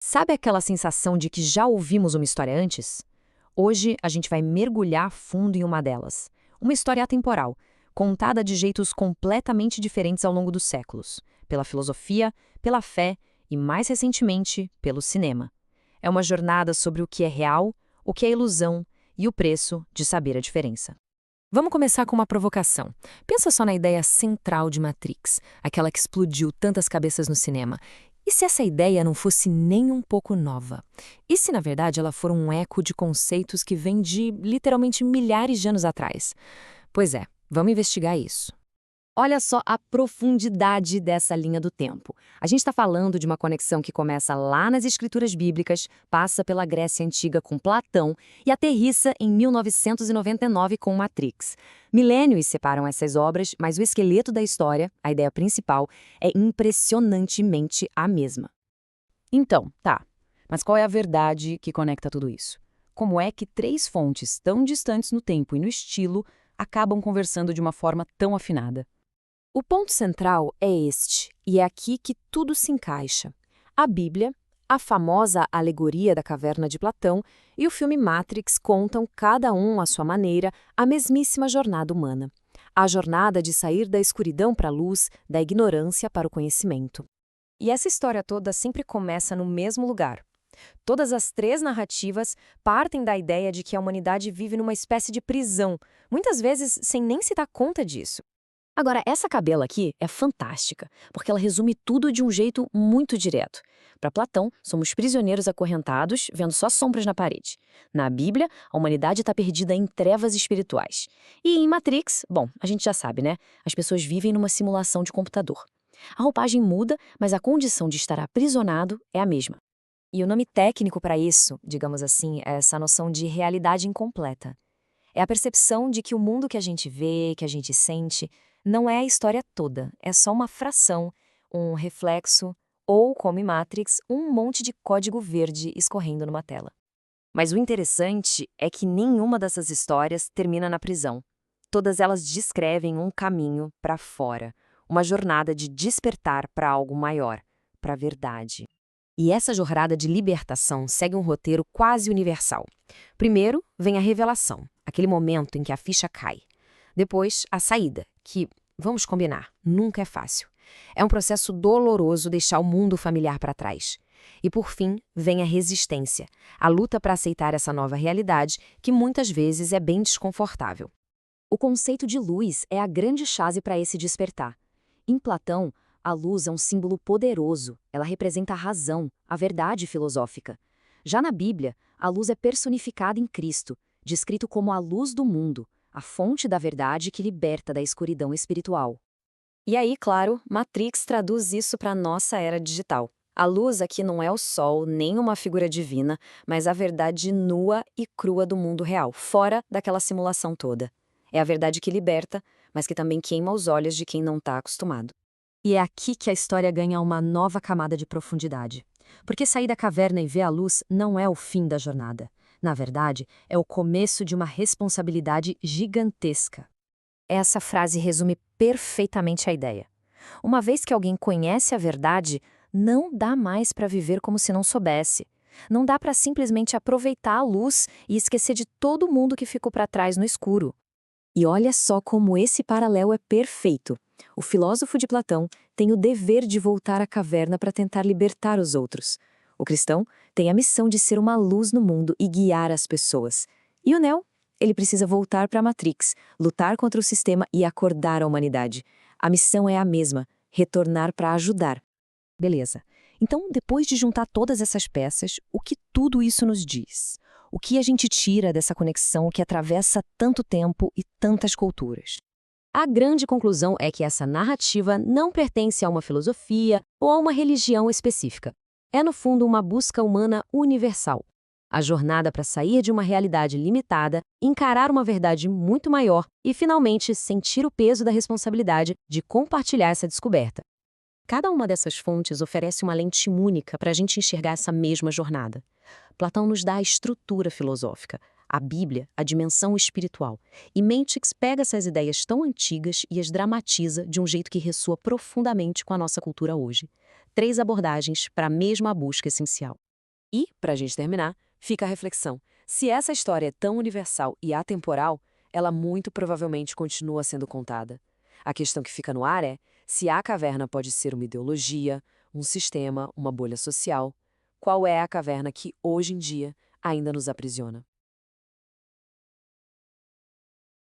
Sabe aquela sensação de que já ouvimos uma história antes? Hoje a gente vai mergulhar fundo em uma delas. Uma história atemporal, contada de jeitos completamente diferentes ao longo dos séculos, pela filosofia, pela fé e, mais recentemente, pelo cinema. É uma jornada sobre o que é real, o que é ilusão e o preço de saber a diferença. Vamos começar com uma provocação. Pensa só na ideia central de Matrix, aquela que explodiu tantas cabeças no cinema. E se essa ideia não fosse nem um pouco nova? E se, na verdade, ela for um eco de conceitos que vêm de, literalmente, milhares de anos atrás? Pois é, vamos investigar isso. Olha só a profundidade dessa linha do tempo. A gente está falando de uma conexão que começa lá nas escrituras bíblicas, passa pela Grécia Antiga com Platão e aterrissa em 1999 com Matrix. Milênios separam essas obras, mas o esqueleto da história, a ideia principal, é impressionantemente a mesma. Então, tá. Mas qual é a verdade que conecta tudo isso? Como é que três fontes tão distantes no tempo e no estilo acabam conversando de uma forma tão afinada? O ponto central é este, e é aqui que tudo se encaixa. A Bíblia, a famosa alegoria da caverna de Platão e o filme Matrix contam, cada um à sua maneira, a mesmíssima jornada humana. A jornada de sair da escuridão para a luz, da ignorância para o conhecimento. E essa história toda sempre começa no mesmo lugar. Todas as três narrativas partem da ideia de que a humanidade vive numa espécie de prisão, muitas vezes sem nem se dar conta disso. Agora, essa Cabela aqui é fantástica, porque ela resume tudo de um jeito muito direto. Para Platão, somos prisioneiros acorrentados, vendo só sombras na parede. Na Bíblia, a humanidade está perdida em trevas espirituais. E em Matrix, bom, a gente já sabe, né? As pessoas vivem numa simulação de computador. A roupagem muda, mas a condição de estar aprisionado é a mesma. E o nome técnico para isso, digamos assim, é essa noção de realidade incompleta. É a percepção de que o mundo que a gente vê, que a gente sente, não é a história toda, é só uma fração, um reflexo, ou, como em Matrix, um monte de código verde escorrendo numa tela. Mas o interessante é que nenhuma dessas histórias termina na prisão. Todas elas descrevem um caminho para fora, uma jornada de despertar para algo maior, para a verdade. E essa jornada de libertação segue um roteiro quase universal. Primeiro, vem a revelação, aquele momento em que a ficha cai. Depois, a saída, que, vamos combinar, nunca é fácil. É um processo doloroso deixar o mundo familiar para trás. E, por fim, vem a resistência, a luta para aceitar essa nova realidade, que muitas vezes é bem desconfortável. O conceito de luz é a grande chave para esse despertar. Em Platão, a luz é um símbolo poderoso, ela representa a razão, a verdade filosófica. Já na Bíblia, a luz é personificada em Cristo, descrito como a luz do mundo, a fonte da verdade que liberta da escuridão espiritual. E aí, claro, Matrix traduz isso para a nossa era digital. A luz aqui não é o sol, nem uma figura divina, mas a verdade nua e crua do mundo real, fora daquela simulação toda. É a verdade que liberta, mas que também queima os olhos de quem não está acostumado. E é aqui que a história ganha uma nova camada de profundidade. Porque sair da caverna e ver a luz não é o fim da jornada. Na verdade, é o começo de uma responsabilidade gigantesca. Essa frase resume perfeitamente a ideia. Uma vez que alguém conhece a verdade, não dá mais para viver como se não soubesse. Não dá para simplesmente aproveitar a luz e esquecer de todo mundo que ficou para trás no escuro. E olha só como esse paralelo é perfeito. O filósofo de Platão tem o dever de voltar à caverna para tentar libertar os outros. O cristão tem a missão de ser uma luz no mundo e guiar as pessoas. E o Neo? Ele precisa voltar para a Matrix, lutar contra o sistema e acordar a humanidade. A missão é a mesma, retornar para ajudar. Beleza. Então, depois de juntar todas essas peças, o que tudo isso nos diz? O que a gente tira dessa conexão que atravessa tanto tempo e tantas culturas? A grande conclusão é que essa narrativa não pertence a uma filosofia ou a uma religião específica. É, no fundo, uma busca humana universal. A jornada para sair de uma realidade limitada, encarar uma verdade muito maior e, finalmente, sentir o peso da responsabilidade de compartilhar essa descoberta. Cada uma dessas fontes oferece uma lente única para a gente enxergar essa mesma jornada. Platão nos dá a estrutura filosófica, a Bíblia, a dimensão espiritual. E Matrix pega essas ideias tão antigas e as dramatiza de um jeito que ressoa profundamente com a nossa cultura hoje. Três abordagens para a mesma busca essencial. E, para a gente terminar, fica a reflexão. Se essa história é tão universal e atemporal, ela muito provavelmente continua sendo contada. A questão que fica no ar é se a caverna pode ser uma ideologia, um sistema, uma bolha social. Qual é a caverna que, hoje em dia, ainda nos aprisiona?